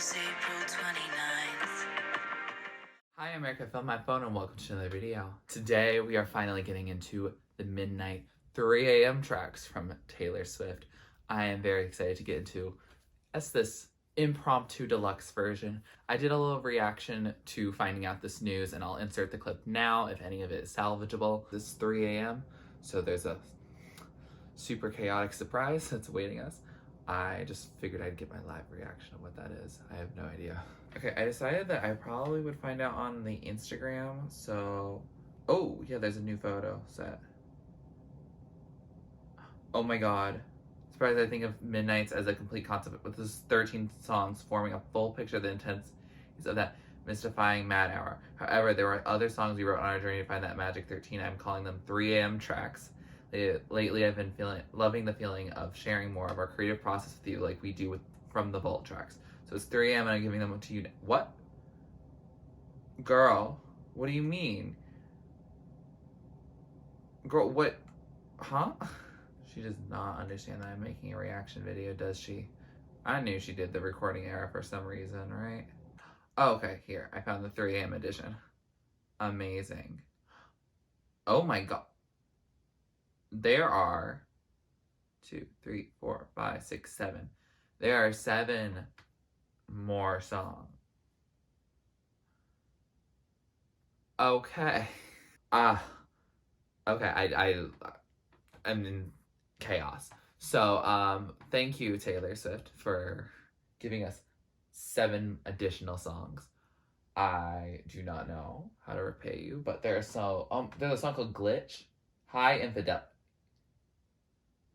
was April 29th. Hi America, I found my phone and welcome to another video. Today we are finally getting into the midnight 3 a.m. tracks from Taylor Swift. I am very excited to get into this impromptu deluxe version. I did a little reaction to finding out this news and I'll insert the clip now if any of it is salvageable. This is 3 a.m. so there's a super chaotic surprise that's awaiting us. I just figured I'd get my live reaction of what that is. I have no idea. Okay, I decided that I probably would find out on the Instagram, so... Oh, yeah, there's a new photo set. Oh my god. Surprised I think of Midnights as a complete concept with this 13 songs forming a full picture of the intensities of that mystifying mad hour. However, there were other songs we wrote on our journey to find that magic 13. I'm calling them 3 a.m. tracks. Lately, I've been loving the feeling of sharing more of our creative process with you like we do from the vault tracks. So it's 3 a.m. and I'm giving them to you. What? Girl, what do you mean? Girl, what? Huh? She does not understand that I'm making a reaction video, does she? I knew she did the recording error for some reason, right? Oh, okay, here. I found the 3 a.m. edition. Amazing. Oh my god. There are 2, 3, 4, 5, 6, 7. There are 7 more songs. Okay. Okay, I'm in chaos. So, thank you, Taylor Swift, for giving us 7 additional songs. I do not know how to repay you, but there's a song called Glitch. Hi, Infidelity.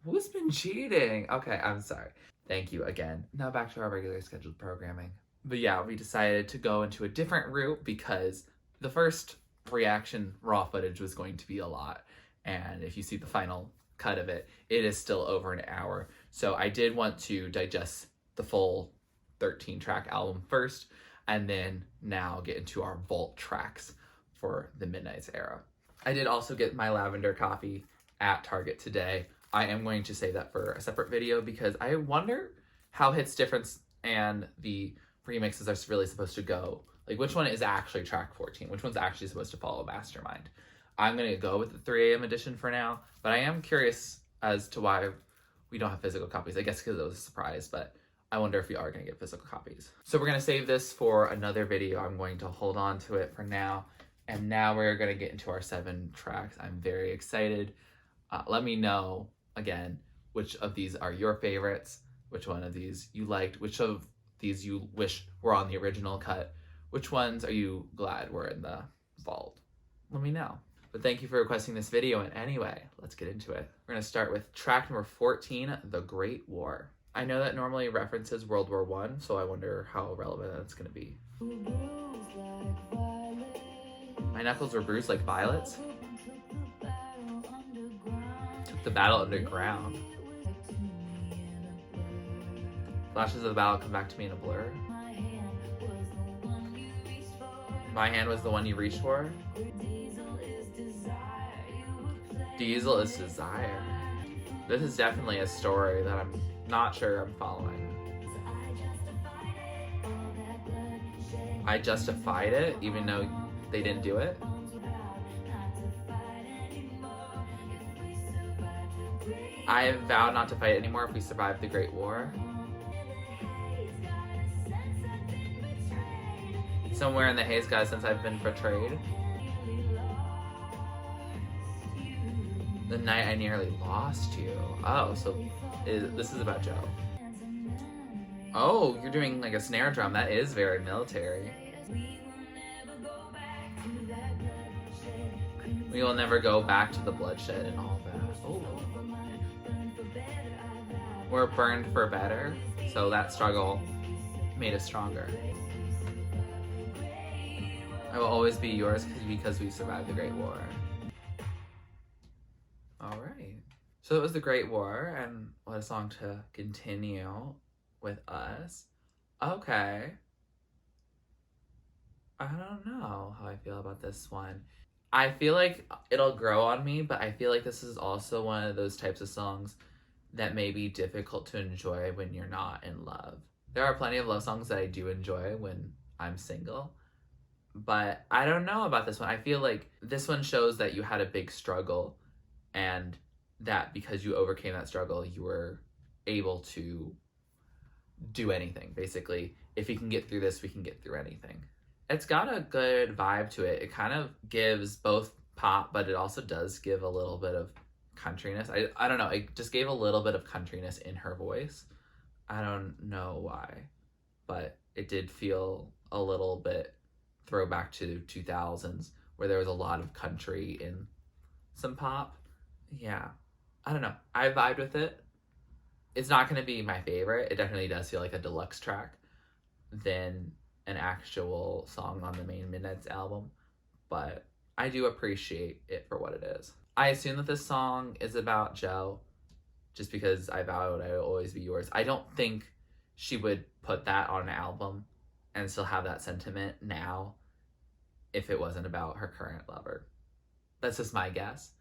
Who's been cheating? Okay, I'm sorry. Thank you again. Now back to our regular scheduled programming. But yeah, we decided to go into a different route because the first reaction raw footage was going to be a lot. And if you see the final cut of it, it is still over an hour. So I did want to digest the full 13 track album first, and then now get into our vault tracks for the Midnights era. I did also get my lavender coffee at Target today. I am going to save that for a separate video because I wonder how Hits Difference and the remixes are really supposed to go. Like, which one is actually track 14? Which one's actually supposed to follow Mastermind? I'm going to go with the 3 a.m. edition for now, but I am curious as to why we don't have physical copies. I guess because it was a surprise, but I wonder if we are going to get physical copies. So we're going to save this for another video. I'm going to hold on to it for now. And now we're going to get into our 7 tracks. I'm very excited. Let me know, again, which of these are your favorites, which one of these you liked, which of these you wish were on the original cut, which ones are you glad were in the vault. Let me know. But thank you for requesting this video, and anyway, let's get into it. We're going to start with track number 14, The Great War. I know that normally references World War I, so I wonder how relevant that's going to be. My knuckles were bruised like violets. Took the battle underground. Flashes of the battle come back to me in a blur. My hand was the one you reached for. Diesel is desire. This is definitely a story that I'm not sure I'm following. I justified it, even though they didn't do it. I have vowed not to fight anymore if we survive the Great War. Somewhere in the haze, guys, since I've been betrayed. The night I nearly lost you. Oh, so this is about Joe. Oh, you're doing like a snare drum. That is very military. We will never go back to the bloodshed and all that. Oh. We're burned for better, so that struggle made us stronger. I will always be yours because we survived the Great War. All right. So that was the Great War, and what a song to continue with us. Okay. I don't know how I feel about this one. I feel like it'll grow on me, but I feel like this is also one of those types of songs that may be difficult to enjoy when you're not in love. There are plenty of love songs that I do enjoy when I'm single, but I don't know about this one. I feel like this one shows that you had a big struggle, and that because you overcame that struggle, you were able to do anything. Basically, if we can get through this, we can get through anything. It's got a good vibe to it. It kind of gives both pop, but it also does give a little bit of countryness. I don't know. It just gave a little bit of countryness in her voice. I don't know why, but it did feel a little bit throwback to 2000s where there was a lot of country in some pop. Yeah. I don't know. I vibed with it. It's not going to be my favorite. It definitely does feel like a deluxe track than an actual song on the main Midnight's album, but I do appreciate it for what it is. I assume that this song is about Joe, just because I vowed I will always be yours. I don't think she would put that on an album and still have that sentiment now if it wasn't about her current lover. That's just my guess.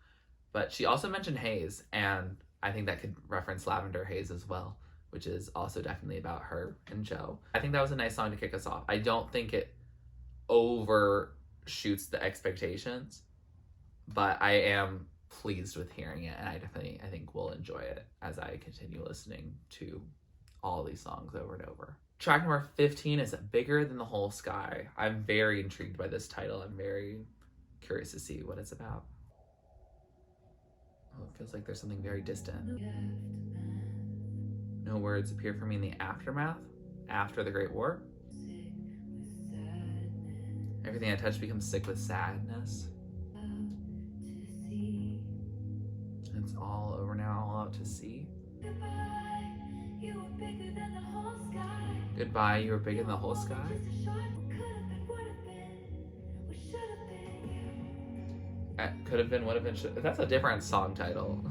But she also mentioned Haze, and I think that could reference Lavender Haze as well, which is also definitely about her and Joe. I think that was a nice song to kick us off. I don't think it overshoots the expectations, but I am pleased with hearing it, and I think will enjoy it as I continue listening to all these songs over and over. Track number 15 is Bigger Than the Whole Sky. I'm very intrigued by this title. I'm very curious to see what it's about. Oh, it feels like there's something very distant. No words appear for me in the aftermath, after the Great War. Everything I touch becomes sick with sadness. It's all over now, all out to sea. Goodbye, you were bigger than the whole sky. Goodbye, you were bigger than the whole sky. Could have been, would have been, should. That's a different song title.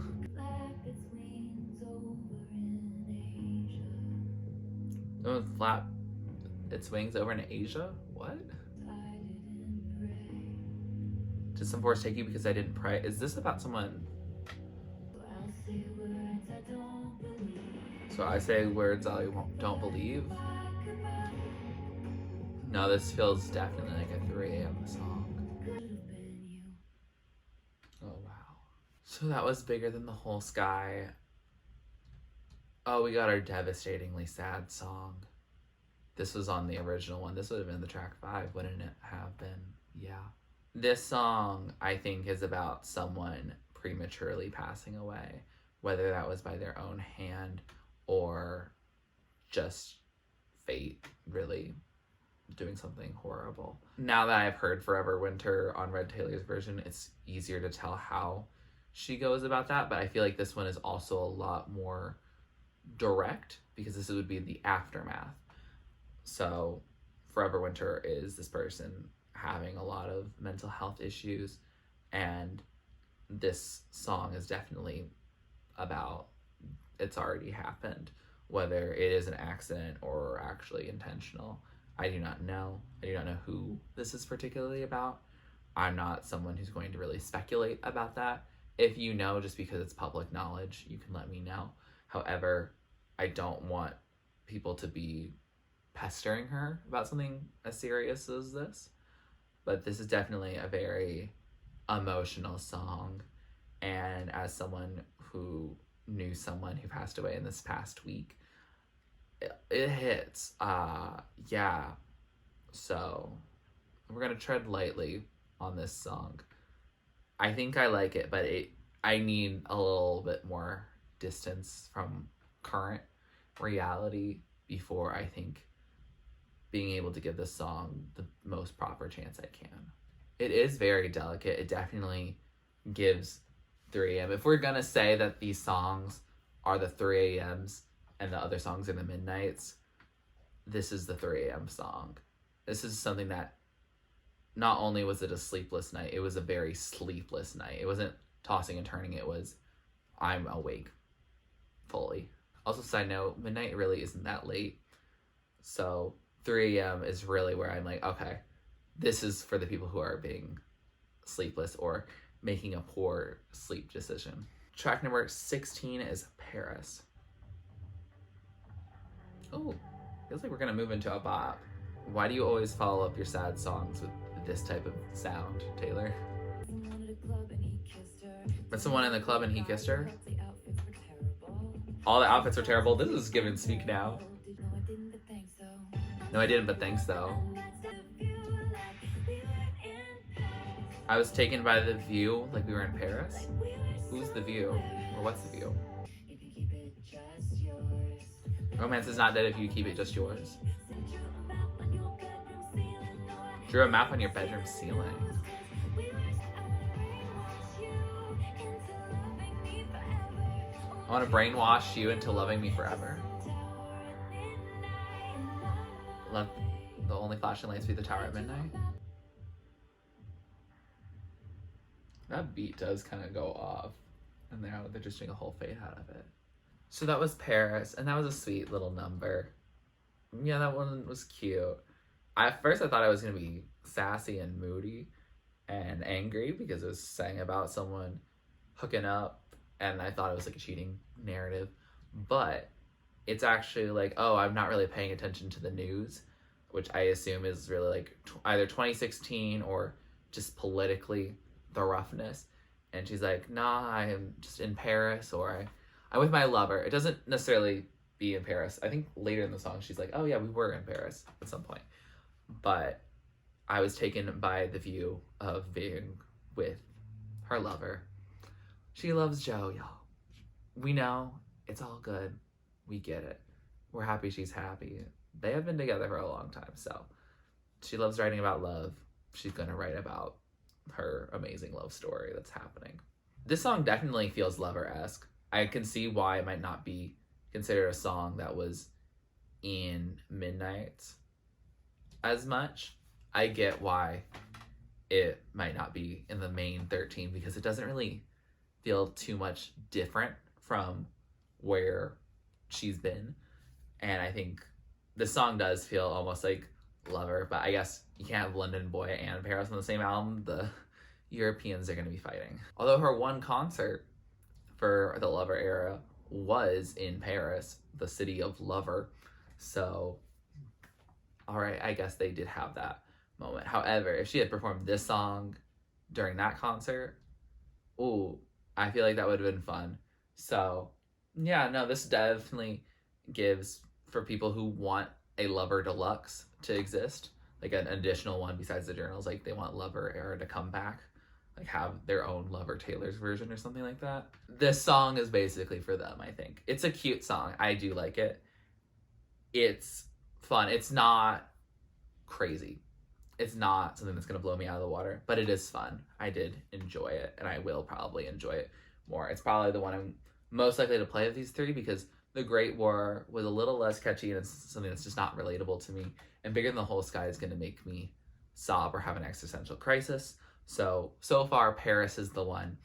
Oh, flap its wings over in Asia? What? Did some force take you because I didn't pray? Is this about someone? So I say words I don't believe? No, this feels definitely like a 3 a.m. song. Oh, wow. So that was Bigger Than the Whole Sky. Oh, we got our devastatingly sad song. This was on the original one. This would have been the track 5, wouldn't it have been? Yeah. This song, I think, is about someone prematurely passing away, whether that was by their own hand or just fate really doing something horrible. Now that I've heard Forever Winter on Red Taylor's version, it's easier to tell how she goes about that, but I feel like this one is also a lot more direct because this would be the aftermath. So Forever Winter is this person having a lot of mental health issues, and this song is definitely about it's already happened, whether it is an accident or actually intentional. I do not know. I do not know who this is particularly about. I'm not someone who's going to really speculate about that. If you know, just because it's public knowledge, you can let me know. However, I don't want people to be pestering her about something as serious as this. But this is definitely a very emotional song. And as someone who knew someone who passed away in this past week, it hits. Yeah. So we're going to tread lightly on this song. I think I like it, but I need a little bit more distance from current reality before I think being able to give this song the most proper chance I can. It is very delicate. It definitely gives 3 a.m. If we're gonna say that these songs are the 3 a.m.s and the other songs are the midnights, this is the 3 a.m. song. This is something that not only was it a sleepless night, it was a very sleepless night. It wasn't tossing and turning, it was I'm awake fully. Also, side note, midnight really isn't that late. So 3 a.m. is really where I'm like, okay, this is for the people who are being sleepless or making a poor sleep decision. Track number 16 is Paris. Oh, Feels like we're gonna move into a bop. Why do you always follow up your sad songs with this type of sound, Taylor? That's the one in the club and he kissed her? All the outfits were terrible. This is giving Speak Now. No, I didn't, but thanks though. I was taken by the view like we were in Paris. Who's the view? Or what's the view? Romance is not dead if you keep it just yours. Drew a map on your bedroom ceiling. I want to brainwash you into loving me forever. Let the only flashing lights be the tower at midnight. That beat does kind of go off. And now they're just doing a whole fade out of it. So that was Paris, and that was a sweet little number. Yeah, that one was cute. At first I thought I was going to be sassy and moody and angry because it was saying about someone hooking up, and I thought it was like a cheating narrative. But it's actually like, oh, I'm not really paying attention to the news, which I assume is really like either 2016 or just politically the roughness. And she's like, nah, I am just in Paris, or I'm with my lover. It doesn't necessarily be in Paris. I think later in the song she's like, oh yeah, we were in Paris at some point. But I was taken by the view of being with her lover. She loves Joe, y'all. We know it's all good. We get it. We're happy she's happy. They have been together for a long time, so she loves writing about love. She's gonna write about her amazing love story that's happening. This song definitely feels lover-esque. I can see why it might not be considered a song that was in Midnight as much. I get why it might not be in the main 13 because it doesn't really feel too much different from where she's been. And I think the song does feel almost like Lover, but I guess you can't have London Boy and Paris on the same album. The Europeans are going to be fighting. Although her one concert for the Lover era was in Paris, the city of Lover. So, all right, I guess they did have that moment. However, if she had performed this song during that concert, ooh, I feel like that would have been fun. So, yeah, no, this definitely gives for people who want a Lover Deluxe to exist, like an additional one besides the journals, like they want Lover era to come back, like have their own Lover Taylor's version or something like that. This song is basically for them, I think. It's a cute song. I do like it. It's fun. It's not crazy. It's not something that's going to blow me out of the water, but it is fun. I did enjoy it, and I will probably enjoy it more. It's probably the one I'm most likely to play of these three because The Great War was a little less catchy and it's something that's just not relatable to me. And Bigger Than the Whole Sky is going to make me sob or have an existential crisis. So far, Paris is the one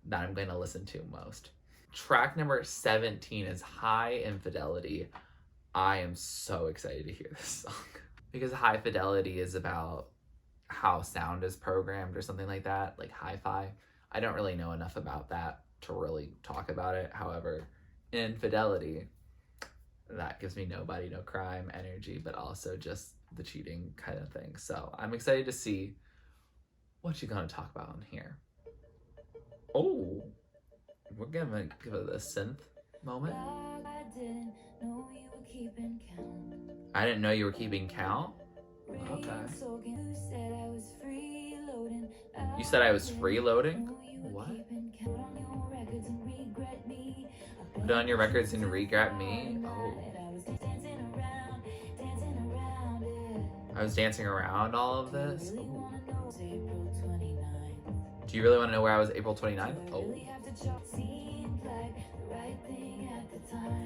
that I'm going to listen to most. Track number 17 is High Infidelity. I am so excited to hear this song because High Fidelity is about how sound is programmed or something like that, like hi-fi. I don't really know enough about that to really talk about it. However, Infidelity, that gives me nobody, no crime energy, but also just the cheating kind of thing. So I'm excited to see what you're going to talk about in here. Oh, we're going to give it a synth moment. I didn't know you were keeping count. Okay. You said I was freeloading? What? Put on your records and regret me? Oh. I was dancing around all of this? Ooh. Do you really want to know where I was April 29th? Oh.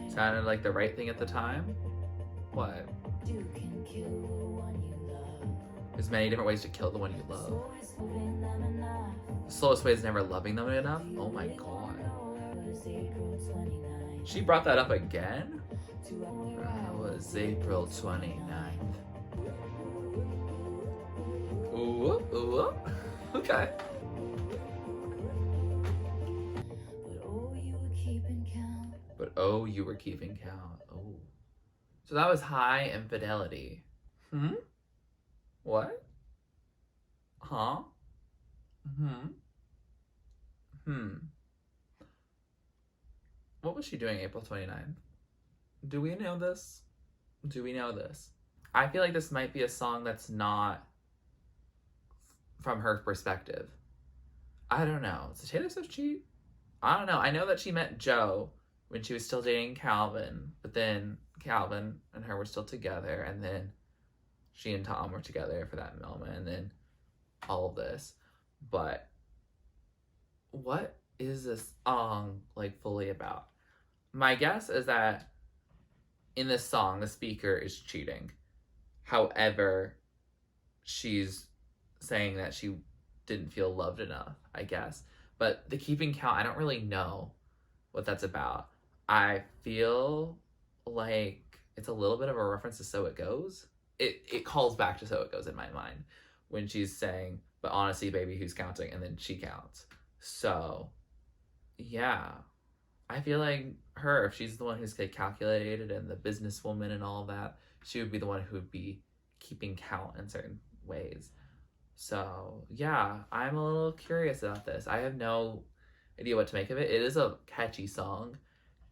Sounded like the right thing at the time? What? There's many different ways to kill the one you love. The slowest way is never loving them enough? Oh my god. She brought that up again? That was April 29th. Ooh, ooh. Okay. But oh, you were keeping count. Oh. So that was High Infidelity. What? Huh? Hmm. What was she doing April 29th? Do we know this? Do we know this? I feel like this might be a song that's not from her perspective. I don't know. Is Taylor Swift cheat? I don't know. I know that she met Joe when she was still dating Calvin, but then Calvin and her were still together, and then she and Tom were together for that moment, and then all of this. But what is this song like fully about? My guess is that in this song, the speaker is cheating. However, she's saying that she didn't feel loved enough, I guess. But the keeping count, I don't really know what that's about. I feel like it's a little bit of a reference to So It Goes. It calls back to So It Goes in my mind when she's saying, but honestly, baby, who's counting? And then she counts. So, yeah. I feel like her, if she's the one who's like calculated and the businesswoman and all that, she would be the one who would be keeping count in certain ways. So, yeah, I'm a little curious about this. I have no idea what to make of it. It is a catchy song,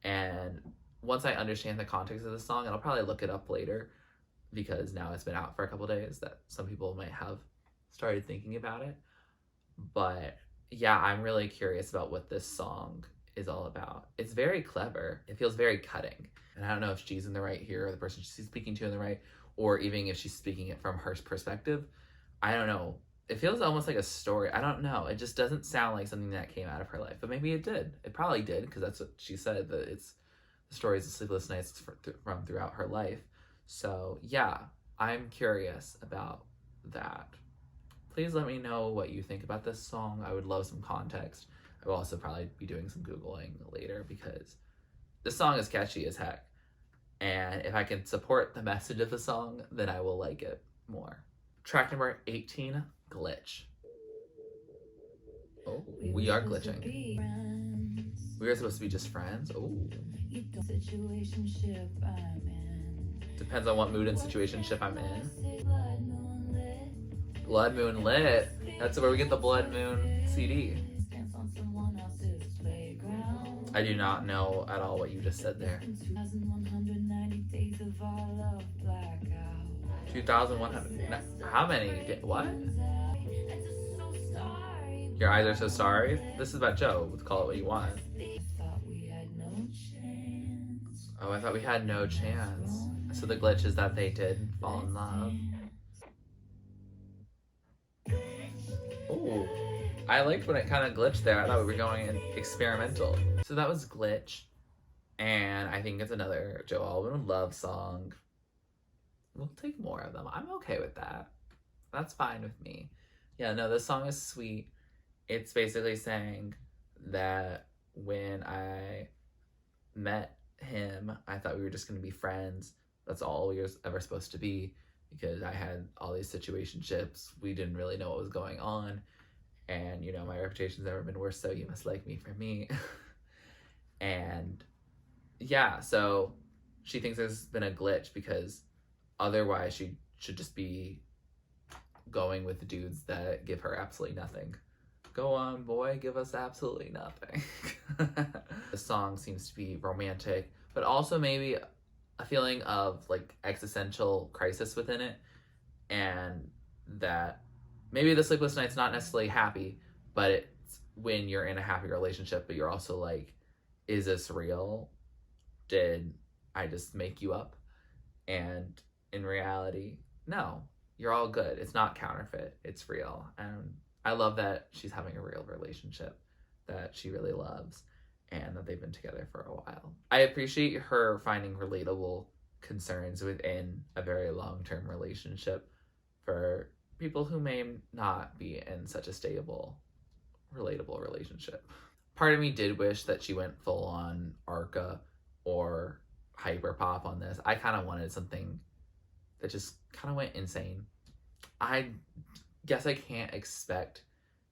and once I understand the context of the song, and I'll probably look it up later because now it's been out for a couple days that some people might have started thinking about it. But yeah, I'm really curious about what this song is all about. It's very clever. It feels very cutting. And I don't know if she's in the right here or the person she's speaking to in the right, or even if she's speaking it from her perspective. I don't know. It feels almost like a story. I don't know. It just doesn't sound like something that came out of her life. But maybe it did. It probably did, because that's what she said, that it's the stories of sleepless nights from throughout her life. So, yeah, I'm curious about that. Please let me know what you think about this song. I would love some context. I will also probably be doing some Googling later because this song is catchy as heck. And if I can support the message of the song, then I will like it more. Track number 18, Glitch. Oh, we are glitching. We are supposed to be just friends? Oh. Depends on what mood and situationship I'm in. Blood Moon Lit. That's where we get the Blood Moon CD. I do not know at all what you just said there. 2,100. How many? What? Your eyes are so sorry. This is about Joe. Let's call it what you want. Oh, I thought we had no chance. So the glitch is that they did fall in love. Ooh. I liked when it kind of glitched there. I thought we were going in experimental. So that was Glitch. And I think it's another Joe Alwyn love song. We'll take more of them. I'm okay with that. That's fine with me. Yeah, no, this song is sweet. It's basically saying that when I met him, I thought we were just going to be friends. That's all we were ever supposed to be, because I had all these situationships. We didn't really know what was going on. And, you know, my reputation's never been worse, so you must like me for me. And, yeah, so she thinks there's been a glitch because otherwise she should just be going with dudes that give her absolutely nothing. Go on, boy, give us absolutely nothing. The song seems to be romantic, but also maybe a feeling of, like, existential crisis within it, and that maybe the sleepless night's not necessarily happy, but it's when you're in a happy relationship, but you're also like, is this real? Did I just make you up? And in reality, no, you're all good. It's not counterfeit. It's real. And I love that she's having a real relationship that she really loves and that they've been together for a while. I appreciate her finding relatable concerns within a very long-term relationship for people who may not be in such a stable, relatable relationship. Part of me did wish that she went full on Arca or hyperpop on this. I kind of wanted something that just kind of went insane. I guess I can't expect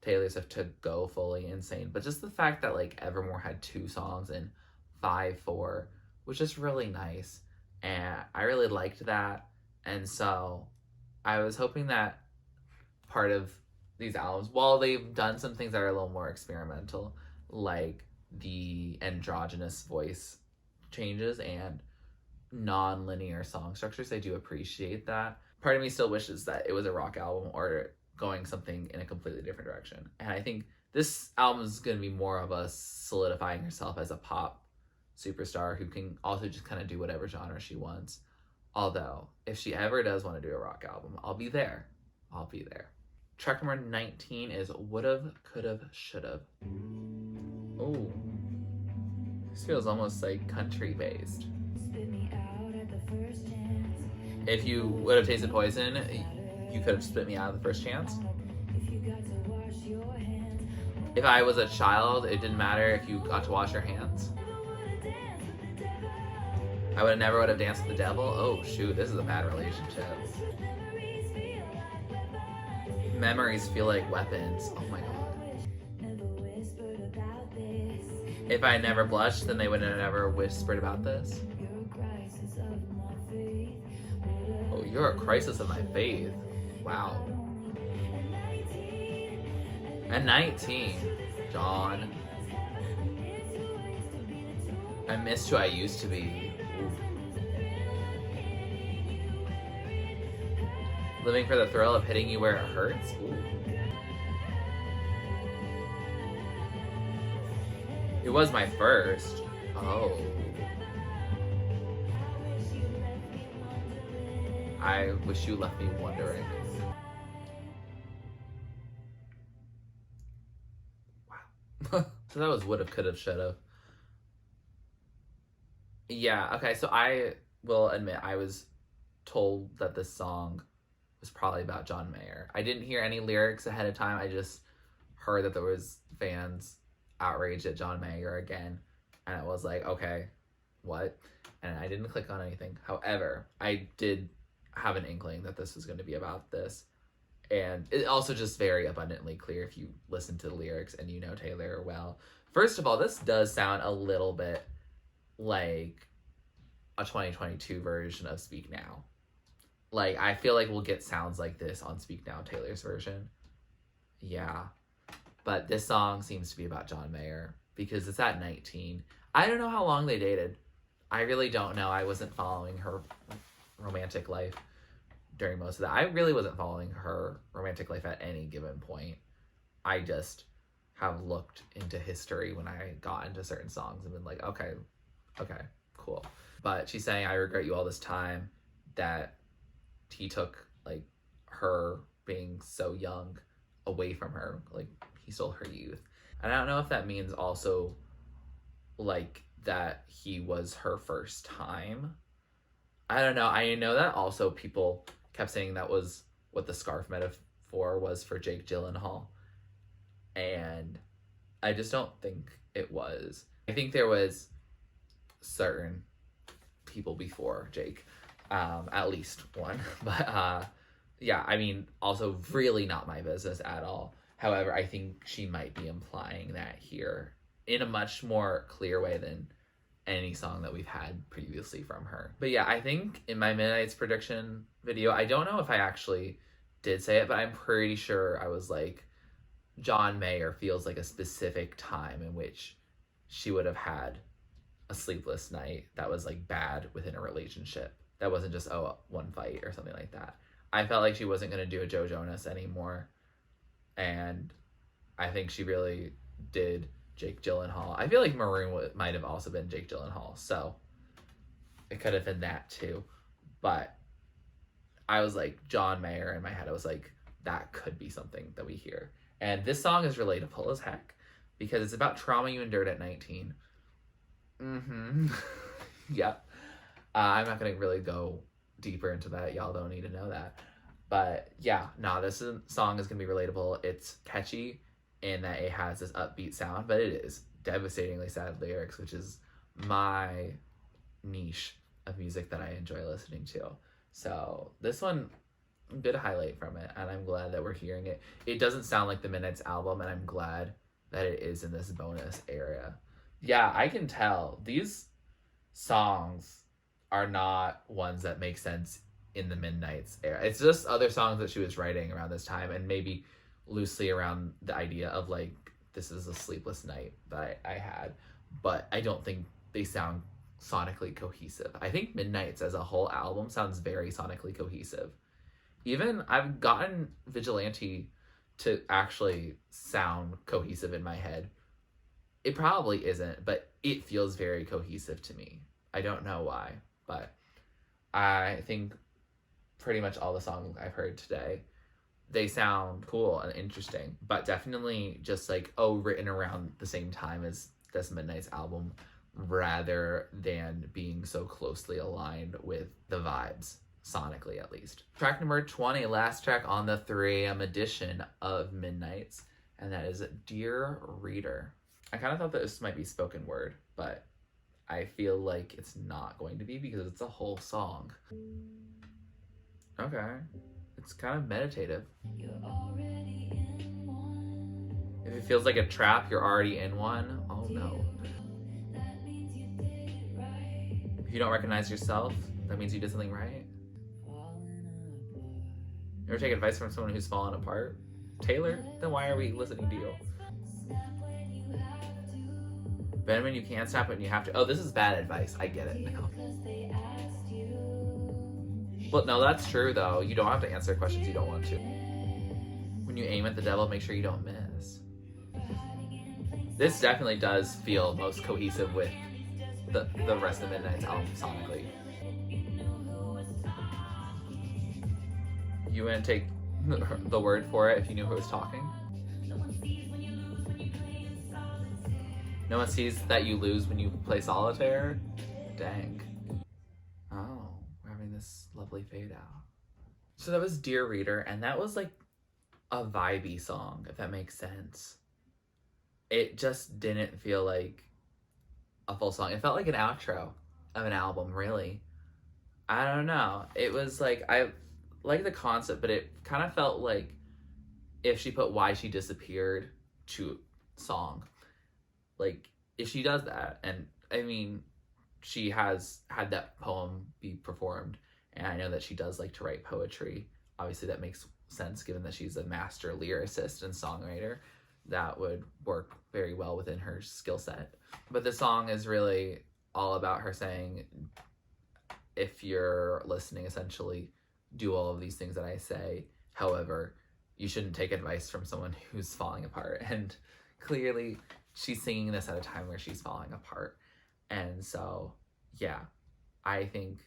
Taylor Swift to go fully insane, but just the fact that like Evermore had 2 songs and 5-4 was just really nice. and I really liked that. And so I was hoping that part of these albums, while they've done some things that are a little more experimental, like the androgynous voice changes and non-linear song structures, I do appreciate that. Part of me still wishes that it was a rock album or going something in a completely different direction. And I think this album is going to be more of a solidifying herself as a pop superstar who can also just kind of do whatever genre she wants. Although, if she ever does want to do a rock album, I'll be there. I'll be there. Track number 19 is Would've, Could've, Should've. Oh, this feels almost like country based. If you would have tasted poison, you could have spit me out of the first chance. If I was a child, it didn't matter if you got to wash your hands. I would have danced with the devil. Oh shoot, this is a bad relationship. Memories feel like weapons. Oh my god. If I never blushed, then they would have never whispered about this. Oh, you're a crisis of my faith. Wow. At 19, John. I missed who I used to be. Ooh. Living for the thrill of hitting you where it hurts. Ooh. It was my first. Oh. I wish you left me wondering. Wow. So that was Would've, Could've, Should've. Yeah, okay, so I will admit I was told that this song was probably about John Mayer. I didn't hear any lyrics ahead of time. I just heard that there was fans outraged at John Mayer again. And I was like, okay, what? And I didn't click on anything. However, I did have an inkling that this was going to be about this. And it also just very abundantly clear if you listen to the lyrics and you know Taylor well. First of all, this does sound a little bit like a 2022 version of Speak Now. Like, I feel like we'll get sounds like this on Speak Now, Taylor's version. Yeah. But this song seems to be about John Mayer because it's at 19. I don't know how long they dated. I really don't know. I wasn't following her romantic life during most of that. I really wasn't following her romantic life at any given point. I just have looked into history when I got into certain songs and been like, okay, cool. But she's saying, I regret you all this time, that he took like her being so young away from her. Like, he stole her youth. And I don't know if that means also like that he was her first time. I don't know. I know that also people kept saying that was what the scarf metaphor was for Jake Gyllenhaal. And I just don't think it was. I think there was certain people before Jake, at least one. But yeah, I mean, also really not my business at all. However, I think she might be implying that here in a much more clear way than any song that we've had previously from her. But yeah, I think in my Midnight's prediction video, I don't know if I actually did say it, but I'm pretty sure I was like, John Mayer feels like a specific time in which she would have had a sleepless night that was like bad within a relationship. That wasn't just, oh, one fight or something like that. I felt like she wasn't going to do a Joe Jonas anymore. And I think she really did Jake Gyllenhaal. I feel like Maroon might have also been Jake Gyllenhaal, so it could have been that too. But I was like, John Mayer in my head. I was like, that could be something that we hear. And this song is relatable as heck because it's about trauma you endured at 19. Yep. I'm not going to really go deeper into that. Y'all don't need to know that. But yeah, this song is going to be relatable. It's catchy in that it has this upbeat sound, but it is devastatingly sad lyrics, which is my niche of music that I enjoy listening to. So this one, good highlight from it, and I'm glad that we're hearing it. It doesn't sound like the Midnight's album, and I'm glad that it is in this bonus area. Yeah, I can tell these songs are not ones that make sense in the Midnight's era. It's just other songs that she was writing around this time, and maybe loosely around the idea of like, this is a sleepless night that I had, but I don't think they sound sonically cohesive. I think Midnight's as a whole album sounds very sonically cohesive. Even I've gotten Vigilante to actually sound cohesive in my head. It probably isn't, but it feels very cohesive to me. I don't know why, but I think pretty much all the songs I've heard today, they sound cool and interesting, but definitely just like, written around the same time as this Midnight's album rather than being so closely aligned with the vibes, sonically at least. Track number 20, last track on the 3am edition of Midnight's, and that is Dear Reader. I kind of thought that this might be spoken word, but I feel like it's not going to be because it's a whole song. Okay. It's kind of meditative. If it feels like a trap, you're already in one. Oh no. If you don't recognize yourself, that means you did something right. You ever take advice from someone who's fallen apart? Taylor, then why are we listening to you? Benjamin, you can't stop it and you have to. Oh, this is bad advice. I get it now. But no, that's true though. You don't have to answer questions you don't want to. When you aim at the devil, make sure you don't miss. This definitely does feel most cohesive with the rest of Midnight's album sonically. You wouldn't take the word for it if you knew who was talking? No one sees that you lose when you play solitaire? Dang. Oh, we're having this lovely fade out. So that was Dear Reader, and that was like a vibey song, if that makes sense. It just didn't feel like a full song. It felt like an outro of an album, really. I don't know. It was like, I like the concept, but it kind of felt like if she put Why She Disappeared to song. Like, if she does that, and I mean, she has had that poem be performed, and I know that she does like to write poetry. Obviously, that makes sense given that she's a master lyricist and songwriter. That would work very well within her skill set. But the song is really all about her saying, if you're listening, essentially, do all of these things that I say. However, you shouldn't take advice from someone who's falling apart. And clearly, she's singing this at a time where she's falling apart. And so, yeah, I think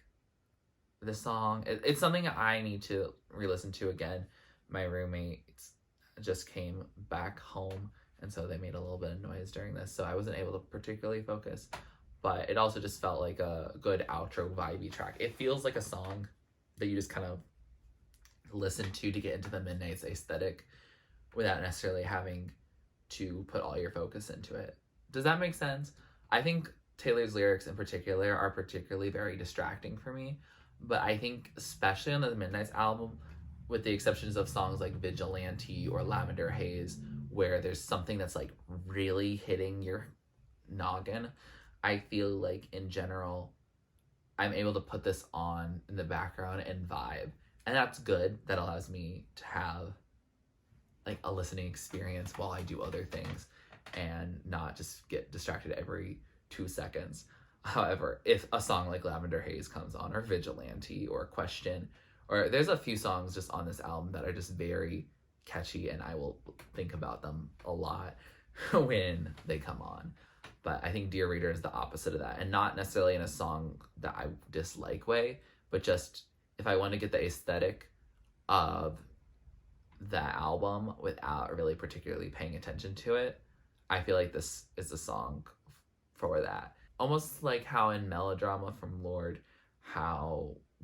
the song, it's something I need to re-listen to again. My roommates just came back home, and so they made a little bit of noise during this, so I wasn't able to particularly focus. But it also just felt like a good outro vibey track. It feels like a song that you just kind of listen to get into the Midnight's aesthetic without necessarily having to put all your focus into it. Does that make sense? I think Taylor's lyrics in particular are particularly very distracting for me, but I think especially on the Midnight's album, with the exceptions of songs like Vigilante or Lavender Haze, where there's something that's like really hitting your noggin, I feel like in general, I'm able to put this on in the background and vibe. And that's good. That allows me to have like a listening experience while I do other things and not just get distracted every 2 seconds. However, if a song like Lavender Haze comes on, or Vigilante, or Question, or there's a few songs just on this album that are just very catchy, and I will think about them a lot when they come on. But I think Dear Reader is the opposite of that, and not necessarily in a song that I dislike way, but just if I want to get the aesthetic of that album without really particularly paying attention to it, I feel like this is a song for that. Almost like how in Melodrama from Lorde,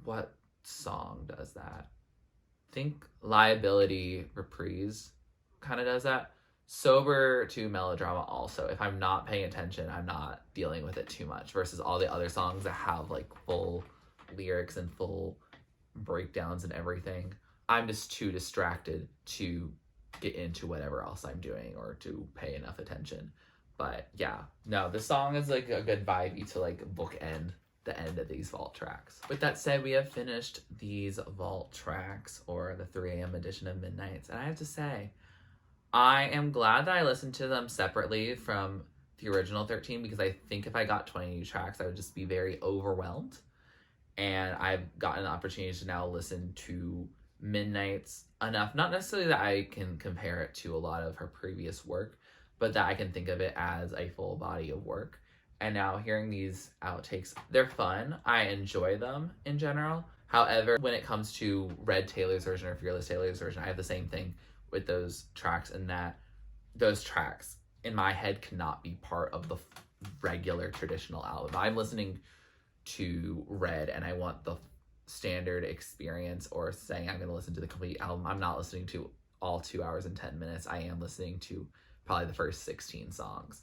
what song does that? I think Liability Reprise kind of does that. Sober to Melodrama also. If I'm not paying attention, I'm not dealing with it too much, versus all the other songs that have like full lyrics and full breakdowns and everything. I'm just too distracted to get into whatever else I'm doing or to pay enough attention. But yeah, no, this song is like a good vibe to like bookend the end of these vault tracks. With that said, we have finished these vault tracks, or the 3 a.m. edition of Midnights, and I have to say, I am glad that I listened to them separately from the original 13, because I think if I got 20 new tracks, I would just be very overwhelmed. And I've gotten an opportunity to now listen to Midnights enough, not necessarily that I can compare it to a lot of her previous work, but that I can think of it as a full body of work. And now hearing these outtakes, they're fun. I enjoy them in general. However, when it comes to Red Taylor's version or Fearless Taylor's version, I have the same thing with those tracks, in that those tracks in my head cannot be part of the regular traditional album. I'm listening to Red and I want the standard experience, or saying I'm going to listen to the complete album. I'm not listening to all 2 hours and 10 minutes. I am listening to probably the first 16 songs.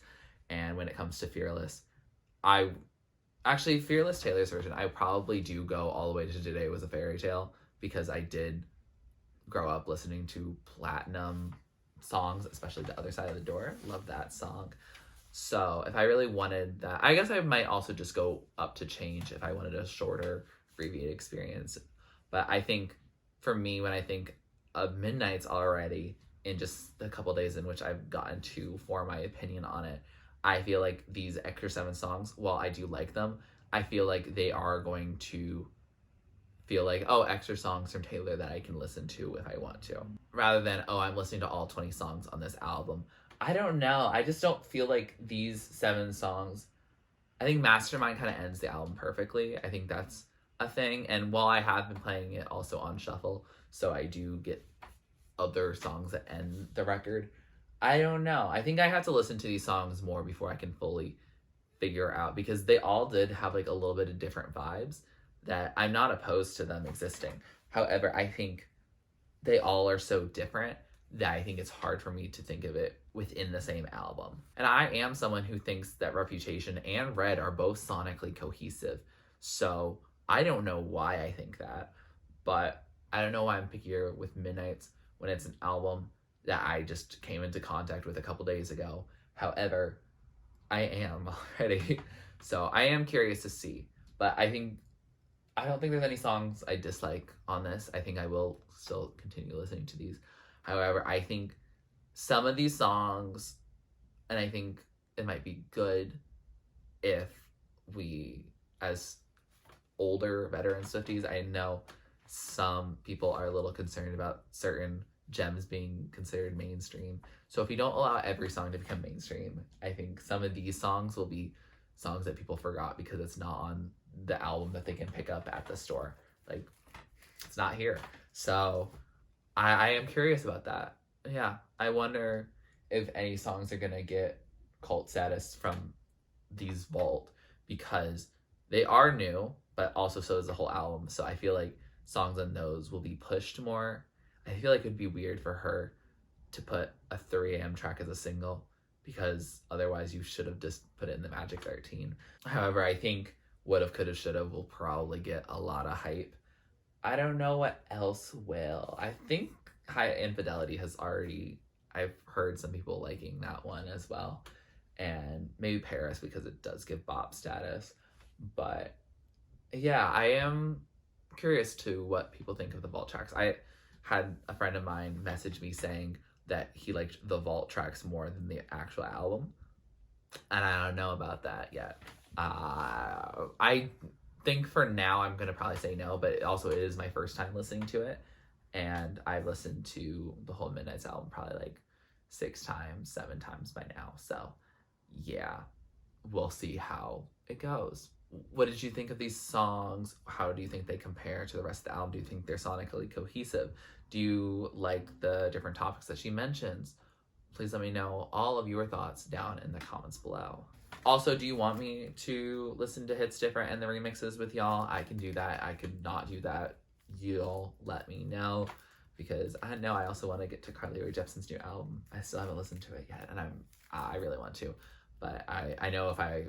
And when it comes to Fearless, Fearless Taylor's version, I probably do go all the way to Today Was a Fairy Tale, because I did grow up listening to Platinum songs, especially The Other Side of the Door. Love that song. So if I really wanted that, I guess I might also just go up to Change if I wanted a shorter, abbreviated experience. But I think for me, when I think of Midnights already, in just the couple days in which I've gotten to form my opinion on it, I feel like these extra 7 songs, while I do like them, I feel like they are going to feel like, oh, extra songs from Taylor that I can listen to if I want to. Rather than, oh, I'm listening to all 20 songs on this album. I don't know. I just don't feel like these 7 songs... I think Mastermind kind of ends the album perfectly. I think that's a thing. And while I have been playing it also on shuffle, so I do get other songs that end the record, I don't know. I think I have to listen to these songs more before I can fully figure out, because they all did have like a little bit of different vibes that I'm not opposed to them existing. However, I think they all are so different that I think it's hard for me to think of it within the same album. And I am someone who thinks that Reputation and Red are both sonically cohesive. So I don't know why I think that, but I don't know why I'm pickier with Midnights when it's an album that I just came into contact with a couple days ago. However, I am already. So I am curious to see. But I don't think there's any songs I dislike on this. I think I will still continue listening to these. However, I think some of these songs, and I think it might be good if we, as older veteran Swifties, I know some people are a little concerned about certain gems being considered mainstream. So if you don't allow every song to become mainstream, I think some of these songs will be songs that people forgot because it's not on the album that they can pick up at the store. Like, it's not here. So I am curious about that. Yeah, I wonder if any songs are gonna get cult status from these vault, because they are new, but also so is the whole album. So I feel like songs on those will be pushed more. I feel like it'd be weird for her to put a 3 a.m. track as a single, because otherwise you should have just put it in the Magic 13. However, I think Would've, Could've, Should've will probably get a lot of hype. I don't know what else will. I think High Infidelity has already... I've heard some people liking that one as well. And maybe Paris, because it does give bop status. But yeah, I am curious to what people think of the vault tracks. I had a friend of mine message me saying that he liked the vault tracks more than the actual album. And I don't know about that yet. I think for now I'm gonna probably say no, but it is my first time listening to it, and I've listened to the whole Midnights album probably like 6 times, 7 times by now. So yeah, we'll see how it goes. What did you think of these songs? How do you think they compare to the rest of the album? Do you think they're sonically cohesive? Do you like the different topics that she mentions? Please let me know all of your thoughts down in the comments below. Also, do you want me to listen to Hits Different and the remixes with y'all? I can do that. I could not do that. You'll let me know, because I know I also want to get to Carly Rae Jepsen's new album. I still haven't listened to it yet, and I really want to. But I know if I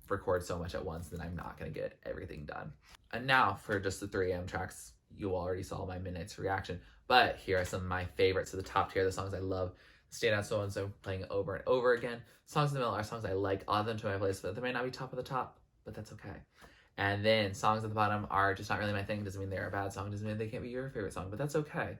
record so much at once, then I'm not going to get everything done. And now for just the 3 a.m. tracks, you already saw my Midnights reaction. But here are some of my favorites. So the top tier, the songs I love. Stand Out So and So, playing over and over again. Songs in the middle are songs I like. I'll add them to my playlist, but they may not be top of the top, but that's okay. And then songs at the bottom are just not really my thing. Doesn't mean they're a bad song. Doesn't mean they can't be your favorite song, but that's okay.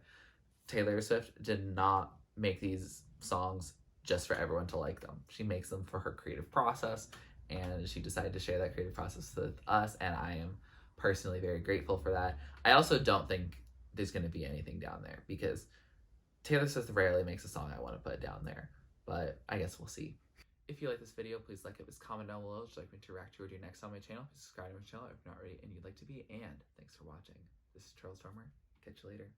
Taylor Swift did not make these songs just for everyone to like them. She makes them for her creative process, and she decided to share that creative process with us, and I am personally very grateful for that. I also don't think there's going to be anything down there because Taylor Swift rarely makes a song I want to put down there, but I guess we'll see. If you like this video, please like it, please comment down below. Would you like me to react to or do next on my channel? Please subscribe to my channel if you're not already and you'd like to be. And thanks for watching. This is TurtleStormer. Catch you later.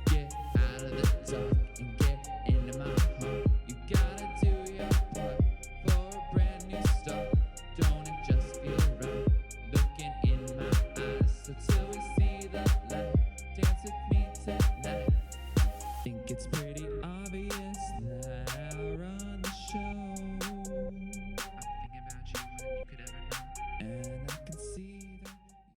Get out of the zone.